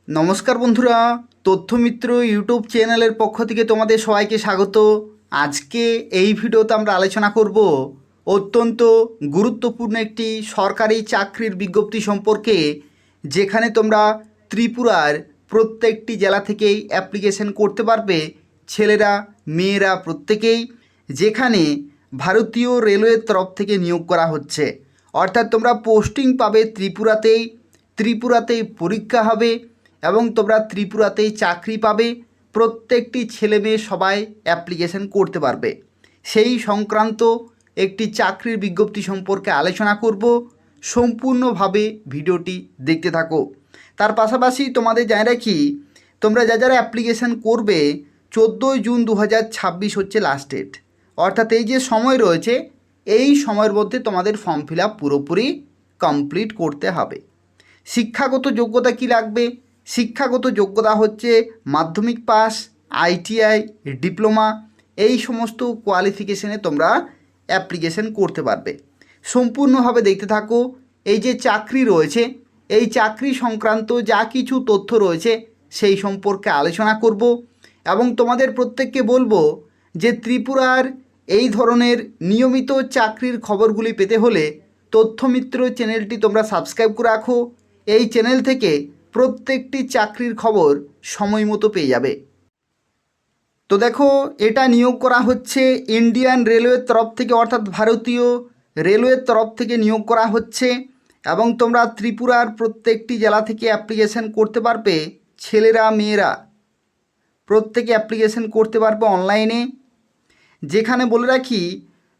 নমস্কার বন্ধুরা, তথ্যমিত্র ইউটিউব চ্যানেলের পক্ষ থেকে তোমাদের সবাইকে স্বাগত। আজকে এই ভিডিওতে আমরা আলোচনা করব অত্যন্ত গুরুত্বপূর্ণ একটি সরকারি চাকরির বিজ্ঞপ্তি সম্পর্কে, যেখানে তোমরা ত্রিপুরার প্রত্যেকটি জেলা থেকেই অ্যাপ্লিকেশন করতে পারবে, ছেলেরা মেয়েরা প্রত্যেকেই, যেখানে ভারতীয় রেলওয়ের তরফ থেকে নিয়োগ করা হচ্ছে। অর্থাৎ তোমরা পোস্টিং পাবে ত্রিপুরাতেই পরীক্ষা হবে এবং তোমরা ত্রিপুরাতেই চাকরি পাবে। প্রত্যেকটি ছেলে মেয়ে সবাই অ্যাপ্লিকেশন করতে পারবে। সেই সংক্রান্ত একটি চাকরির বিজ্ঞপ্তি সম্পর্কে আলোচনা করব। সম্পূর্ণভাবে ভিডিওটি দেখতে থাকো। তার পাশাপাশি তোমাদের জানিয়ে রাখি, তোমরা যারা অ্যাপ্লিকেশন করবে 14 জুন 2026 হচ্ছে লাস্ট ডেট। অর্থাৎ এই যে সময় রয়েছে, এই সময়ের মধ্যে তোমাদের ফর্ম ফিল আপ পুরোপুরি কমপ্লিট করতে হবে। শিক্ষাগত যোগ্যতা কি লাগবে? শিক্ষাগত যোগ্যতা হচ্ছে মাধ্যমিক পাস, আইটিআই, ডিপ্লোমা, এই সমস্ত কোয়ালিফিকেশনে তোমরা অ্যাপ্লিকেশন করতে পারবে। সম্পূর্ণভাবে দেখতে থাকো। এই যে চাকরি রয়েছে, এই চাকরি সংক্রান্ত যা কিছু তথ্য রয়েছে সেই সম্পর্কে আলোচনা করব এবং তোমাদের প্রত্যেককে বলবো যে ত্রিপুরার এই ধরনের নিয়মিত চাকরির খবরগুলি পেতে হলে তথ্যমিত্র চ্যানেলটি তোমরা সাবস্ক্রাইব করে রাখো। এই চ্যানেল থেকে প্রত্যেকটি চাকরির খবর সময় মতো পেয়ে যাবে। তো দেখো, এটা নিয়োগ করা হচ্ছে ইন্ডিয়ান রেলওয়ের তরফ থেকে, অর্থাৎ ভারতীয় রেলওয়ের তরফ থেকে নিয়োগ করা হচ্ছে এবং তোমরা ত্রিপুরার প্রত্যেকটি জেলা থেকে অ্যাপ্লিকেশন করতে পারবে। ছেলেরা মেয়েরা প্রত্যেকে অ্যাপ্লিকেশন করতে পারবে অনলাইনে। যেখানে বলে রাখি,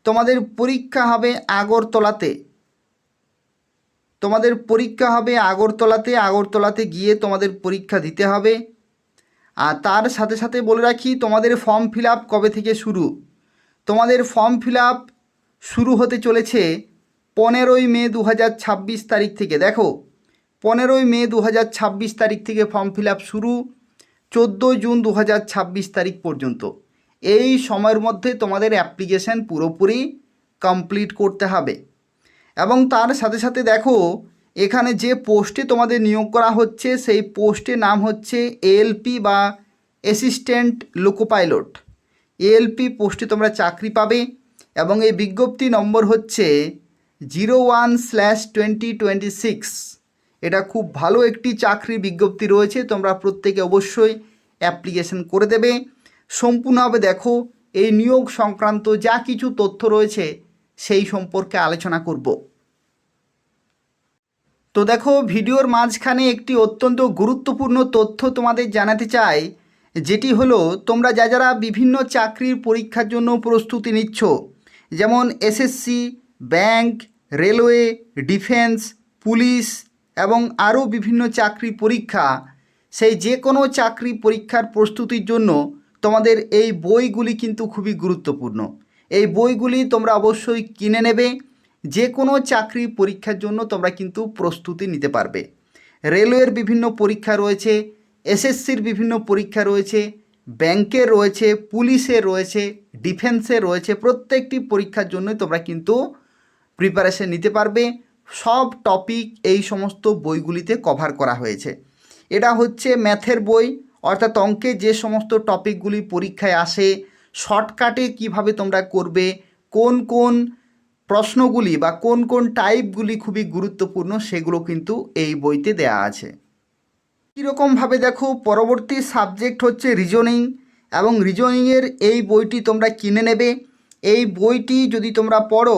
তোমাদের পরীক্ষা হবে আগরতলাতে। আগরতলাতে গিয়ে তোমাদের পরীক্ষা দিতে হবে। আর তার সাথে সাথে বলে রাখি, তোমাদের ফর্ম ফিল আপ কবে থেকে শুরু? তোমাদের ফর্ম ফিল আপ শুরু হতে চলেছে 15ই মে 2026 তারিখ থেকে। দেখো, 15ই মে 2026 তারিখ থেকে ফর্ম ফিল আপ শুরু, 14 জুন 2026 তারিখ পর্যন্ত। এই সময়ের মধ্যে তোমাদের অ্যাপ্লিকেশান পুরোপুরি কমপ্লিট করতে হবে। এবং তার সাথে সাথে দেখো, এখানে যে পোস্টে তোমাদের নিয়োগ করা হচ্ছে সেই পোস্টের নাম হচ্ছে এএলপি বা অ্যাসিস্ট্যান্ট লোকো পাইলট। এএলপি পোস্টে তোমরা চাকরি পাবে এবং এই বিজ্ঞপ্তি নম্বর হচ্ছে 01/2026। এটা খুব ভালো একটি চাকরির বিজ্ঞপ্তি রয়েছে, তোমরা প্রত্যেকে অবশ্যই অ্যাপ্লিকেশন করে দেবে। সম্পূর্ণভাবে দেখো, এই নিয়োগ সংক্রান্ত যা কিছু তথ্য রয়েছে সেই সম্পর্কে আলোচনা করব। তো দেখো, ভিডিওর মাঝখানে একটি অত্যন্ত গুরুত্বপূর্ণ তথ্য তোমাদের জানাতে চাই, যেটি হলো তোমরা যারা বিভিন্ন চাকরির পরীক্ষার জন্য প্রস্তুতি নিচ্ছ, যেমন SSC, bank, railway, defence, police এবং আরও বিভিন্ন চাকরি পরীক্ষা, সেই যে কোনো চাকরি পরীক্ষার প্রস্তুতির জন্য তোমাদের এই বইগুলি কিন্তু খুবই গুরুত্বপূর্ণ। এই বইগুলি তোমরা অবশ্যই কিনে নেবে। যে কোনো চাকরি পরীক্ষার জন্য তোমরা কিন্তু প্রস্তুতি নিতে পারবে। রেলওয়ের বিভিন্ন পরীক্ষা রয়েছে, এসএসসির বিভিন্ন পরীক্ষা রয়েছে, ব্যাংকের রয়েছে, পুলিশের রয়েছে, ডিফেন্সের রয়েছে। প্রত্যেকটি পরীক্ষার জন্য তোমরা কিন্তু প্রিপারেশন নিতে পারবে। সব টপিক এই সমস্ত বইগুলিতে কভার করা হয়েছে। এটা হচ্ছে ম্যাথের বই, অর্থাৎ অঙ্কে যে সমস্ত টপিকগুলি পরীক্ষায় আসে, শর্টকাটে কিভাবে তোমরা করবে, কোন কোন প্রশ্নগুলি বা কোন কোন টাইপগুলি খুবই গুরুত্বপূর্ণ, সেগুলো কিন্তু এই বইতে দেয়া আছে। কীরকমভাবে দেখো, পরবর্তী সাবজেক্ট হচ্ছে রিজনিং এবং রিজনিংয়ের এই বইটি তোমরা কিনে নেবে। এই বইটি যদি তোমরা পড়ো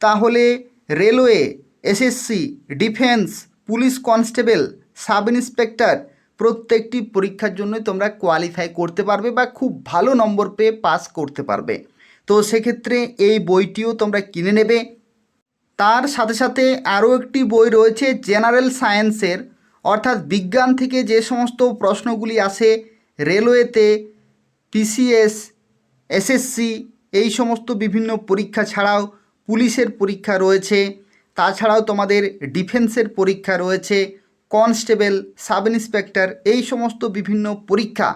তাহলে railway, SSC, defence, police constable, sub inspector প্রত্যেকটি পরীক্ষার জন্য তোমরা কোয়ালিফাই করতে পারবে বা খুব ভালো নম্বর পেয়ে পাস করতে পারবে। তো সেক্ষেত্রে এই বইটিও তোমরা কিনে নেবে। তার সাথে সাথে আরও একটি বই রয়েছে জেনারেল সায়েন্সের, অর্থাৎ বিজ্ঞান থেকে যে সমস্ত প্রশ্নগুলি আসে রেলওয়েতে, পিসিএস, এসএসসি, এই সমস্ত বিভিন্ন পরীক্ষা ছাড়াও পুলিশের পরীক্ষা রয়েছে। তাছাড়াও তোমাদের ডিফেন্সের পরীক্ষা রয়েছে, কনস্টেবল, সাব ইন্সপেক্টর, এই সমস্ত বিভিন্ন পরীক্ষা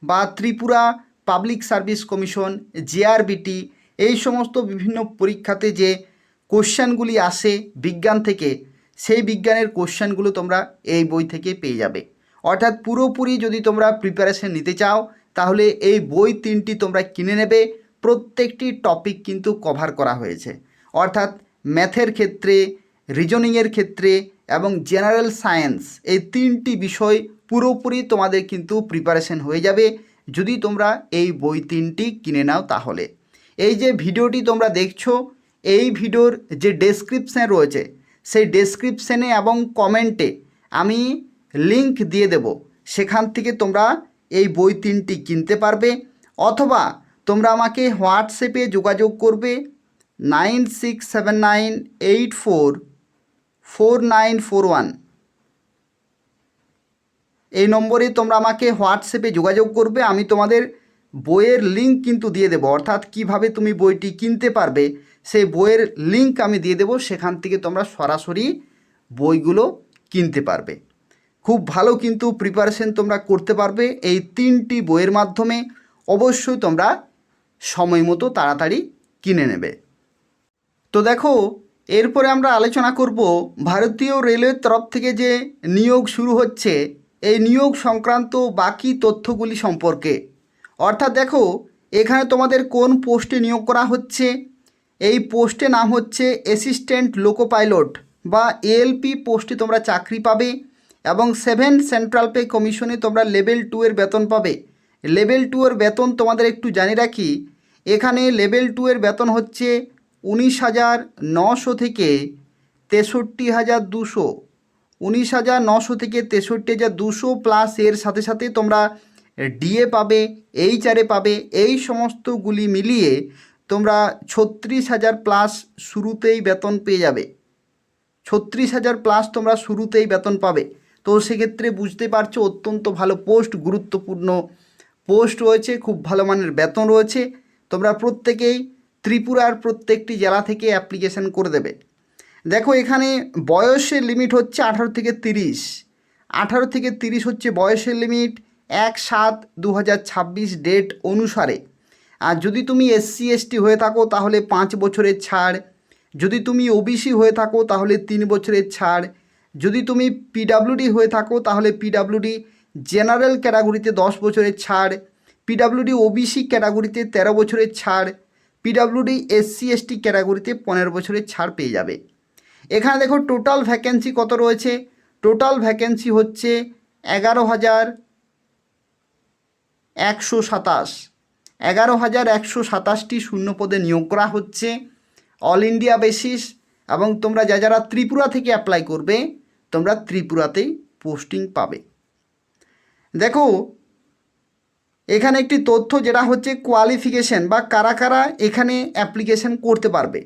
বা Tripura public service commission, JRBT, এই সমস্ত বিভিন্ন পরীক্ষাতে যে কোশ্চেনগুলি আসে বিজ্ঞান থেকে, সেই বিজ্ঞানের কোশ্চেনগুলো তোমরা এই বই থেকে পেয়ে যাবে। অর্থাৎ পুরোপুরি যদি তোমরা প্রিপারেশন নিতে চাও তাহলে এই বই 3টি তোমরা কিনে নেবে। প্রত্যেকটি টপিক কিন্তু কভার করা হয়েছে, অর্থাৎ ম্যাথের ক্ষেত্রে, রিজনিংয়ের ক্ষেত্রে এবং জেনারেল সায়েন্স, এই 3টি বিষয় পুরোপুরি তোমাদের কিন্তু প্রিপারেশন হয়ে যাবে যদি তোমরা এই বই 3টি কিনে নাও। তাহলে এই যে ভিডিওটি তোমরা দেখছো, এই ভিডিওর যে ডেসক্রিপশান রয়েছে সেই ডেসক্রিপশানে এবং কমেন্টে আমি লিংক দিয়ে দেব, সেখান থেকে তোমরা এই বই 3টি কিনতে পারবে। অথবা তোমরা আমাকে হোয়াটসঅ্যাপে যোগাযোগ করবে 9679844941, এই নম্বরে তোমরা আমাকে হোয়াটসঅ্যাপে যোগাযোগ করবে। আমি তোমাদের বইয়ের লিঙ্ক কিন্তু দিয়ে দেবো, অর্থাৎ কিভাবে তুমি বইটি কিনতে পারবে সেই বইয়ের লিঙ্ক আমি দিয়ে দেবো, সেখান থেকে তোমরা সরাসরি বইগুলো কিনতে পারবে। খুব ভালো কিন্তু প্রিপারেশন তোমরা করতে পারবে এই 3টি বইয়ের মাধ্যমে। অবশ্যই তোমরা সময় মতো তাড়াতাড়ি কিনে নেবে। তো দেখো, এরপরে আমরা আলোচনা করব ভারতীয় রেলওয়ের তরফ থেকে যে নিয়োগ শুরু হচ্ছে এই নিয়োগ সংক্রান্ত বাকি তথ্যগুলি সম্পর্কে। অর্থাৎ দেখো, এখানে তোমাদের কোন পোস্টে নিয়োগ করা হচ্ছে, এই পোস্টে নাম হচ্ছে অ্যাসিস্ট্যান্ট লোকো পাইলট বা এএলপি পোস্টে তোমরা চাকরি পাবে এবং 7 সেন্ট্রাল পে কমিশনে তোমরা লেভেল 2 এর বেতন পাবে। লেভেল 2 এর বেতন তোমাদের একটু জানিয়ে রাখি, এখানে লেভেল 2 এর বেতন হচ্ছে 19,900 থেকে 63,200, 19,900 থেকে 63,200 প্লাস এর সাথে সাথে তোমরা ডিএ পাবে, এইচআরএ পাবে, এই সমস্তগুলি মিলিয়ে তোমরা 36,000 প্লাস শুরুতেই বেতন পেয়ে যাবে। 36,000 প্লাস তোমরা শুরুতেই বেতন পাবে। তো সেক্ষেত্রে বুঝতে পারছো অত্যন্ত ভালো পোস্ট, গুরুত্বপূর্ণ পোস্ট রয়েছে, খুব ভালো মানের বেতন রয়েছে। তোমরা প্রত্যেকেই ত্রিপুরার প্রত্যেকটি জেলা থেকে অ্যাপ্লিকেশান করে দেবে। দেখো, এখানে বয়সের লিমিট হচ্ছে 18 থেকে 30, 18 থেকে 30 হচ্ছে বয়সের লিমিট 1/7/2026 ডেট অনুসারে। আর যদি তুমি SC ST হয়ে থাকো তাহলে 5 বছরের ছাড়, যদি তুমি ওবিসি হয়ে থাকো তাহলে 3 বছরের ছাড়, যদি তুমি পিডাব্লিউডি হয়ে থাকো তাহলে পিডাব্লিউডি জেনারেল ক্যাটাগরিতে 10 বছরের ছাড়, পিডাব্লিউডি ওবিসি ক্যাটাগরিতে 13 বছরের ছাড়, পিডাব্লিউডি SC ST ক্যাটাগরিতে 15 বছরের ছাড় পেয়ে যাবে। এখানে দেখো টোটাল ভ্যাকেন্সি কত রয়েছে, টোটাল ভ্যাকেন্সি হচ্ছে 11,127, 11,127টি শূন্য পদে নিয়োগ করা হচ্ছে অল ইন্ডিয়া বেসিস। এবং তোমরা যারা ত্রিপুরা থেকে অ্যাপ্লাই করবে তোমরা ত্রিপুরাতেই পোস্টিং পাবে। দেখো, এখানে একটি তথ্য যেটা হচ্ছে কোয়ালিফিকেশন বা কারা কারা এখানে অ্যাপ্লিকেশন করতে পারবে।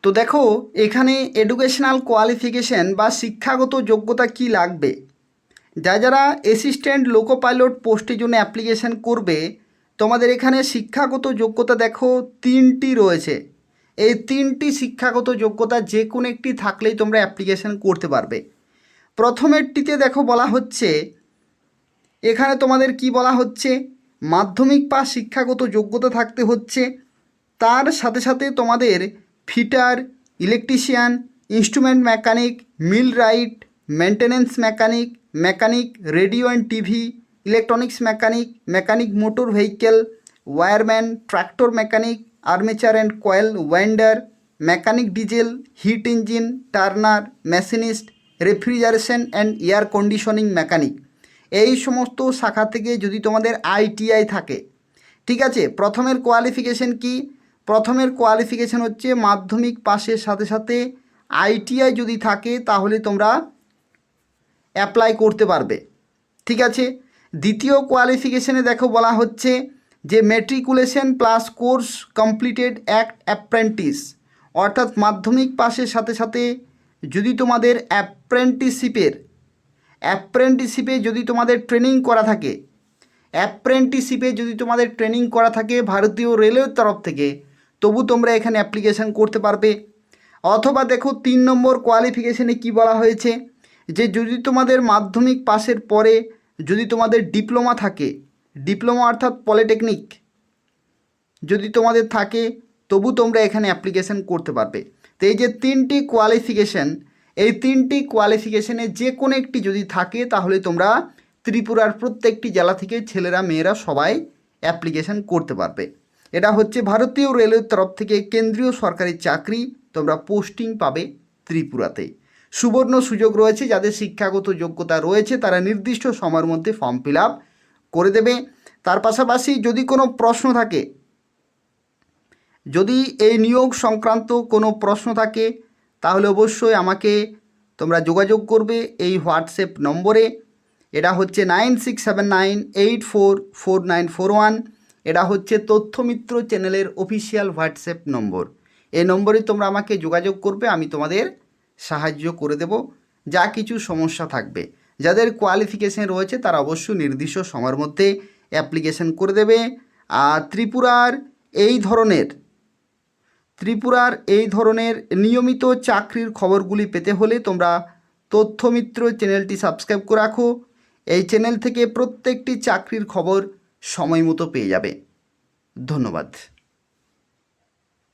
তো দেখো, এখানে এডুকেশনাল কোয়ালিফিকেশন বা শিক্ষাগত যোগ্যতা কি লাগবে। যারা অ্যাসিস্ট্যান্ট লোকো পাইলট পোস্টের জন্য অ্যাপ্লিকেশন করবে তোমাদের এখানে শিক্ষাগত যোগ্যতা দেখো 3টি রয়েছে। এই 3টি শিক্ষাগত যোগ্যতা যে কোনো একটি থাকলেই তোমরা অ্যাপ্লিকেশন করতে পারবে। প্রথমেরটিতে দেখো বলা হচ্ছে, এখানে তোমাদের কি বলা হচ্ছে, মাধ্যমিক পাস শিক্ষাগত যোগ্যতা থাকতে হচ্ছে, তার সাথে সাথে তোমাদের fitter, electrician, instrument mechanic, millwright, maintenance mechanic, mechanic radio and TV, electronics mechanic, mechanic motor vehicle, wireman, tractor mechanic, armature and coil winder, mechanic diesel, heat engine turner, machinist, refrigeration and air conditioning mechanic, এই সমস্ত শাখা থেকে যদি তোমাদের ITI থাকে, ঠিক আছে। প্রথমের কোয়ালিফিকেশন কি, প্রথমের কোয়ালিফিকেশন হচ্ছে মাধ্যমিক পাশের সাথে সাথে ITI যদি থাকে তাহলে তোমরা অ্যাপ্লাই করতে পারবে, ঠিক আছে। দ্বিতীয় কোয়ালিফিকেশনে দেখো বলা হচ্ছে যে matriculation plus course completed apprentice, অর্থাৎ মাধ্যমিক পাশের সাথে সাথে যদি তোমাদের অ্যাপ্রেন্টিসশিপে যদি তোমাদের ট্রেনিং করা থাকে, ভারতীয় রেলওয়ের তরফ থেকে, তবু তোমরা এখানে অ্যাপ্লিকেশান করতে পারবে। অথবা দেখো 3 নম্বর কোয়ালিফিকেশানে কি বলা হয়েছে, যে যদি তোমাদের মাধ্যমিক পাশের পরে যদি তোমাদের ডিপ্লোমা থাকে, ডিপ্লোমা অর্থাৎ পলিটেকনিক যদি তোমাদের থাকে তবু তোমরা এখানে অ্যাপ্লিকেশান করতে পারবে। তো এই যে 3টি কোয়ালিফিকেশান, এই 3টি কোয়ালিফিকেশনে যে কোনো একটি যদি থাকে তাহলে তোমরা ত্রিপুরার প্রত্যেকটি জেলা থেকে ছেলেরা মেয়েরা সবাই অ্যাপ্লিকেশন করতে পারবে। এটা হচ্ছে ভারতীয় রেলের তরফ থেকে কেন্দ্রীয় সরকারি চাকরি, তোমরা পোস্টিং পাবে ত্রিপুরাতে। সুবর্ণ সুযোগ রয়েছে, যাদের শিক্ষাগত যোগ্যতা রয়েছে তারা নির্দিষ্ট সময়ের মধ্যে ফর্ম ফিল আপ করে দেবে। তার পাশাপাশি যদি কোনো প্রশ্ন থাকে, যদি এই নিয়োগ সংক্রান্ত কোনো প্রশ্ন থাকে তাহলে অবশ্যই আমাকে তোমরা যোগাযোগ করবে এই হোয়াটসঅ্যাপ নম্বরে। এটা হচ্ছে 9679844941। এটা হচ্ছে তথ্যমিত্র চ্যানেলের অফিসিয়াল হোয়াটসঅ্যাপ নম্বর। এই নম্বরে তোমরা আমাকে যোগাযোগ করবে, আমি তোমাদের সাহায্য করে দেব যা কিছু সমস্যা থাকবে। যাদের কোয়ালিফিকেশন রয়েছে তারা অবশ্যই নির্দিষ্ট সময়ের মধ্যে অ্যাপ্লিকেশন করে দেবে। আর ত্রিপুরার এই ধরনের নিয়মিত চাকরির খবরগুলি পেতে হলে তোমরা তথ্যমিত্র চ্যানেলটি সাবস্ক্রাইব করে রাখো। এই চ্যানেল থেকে প্রত্যেকটি চাকরির খবর সময় মতো পেয়ে যাবে। ধন্যবাদ।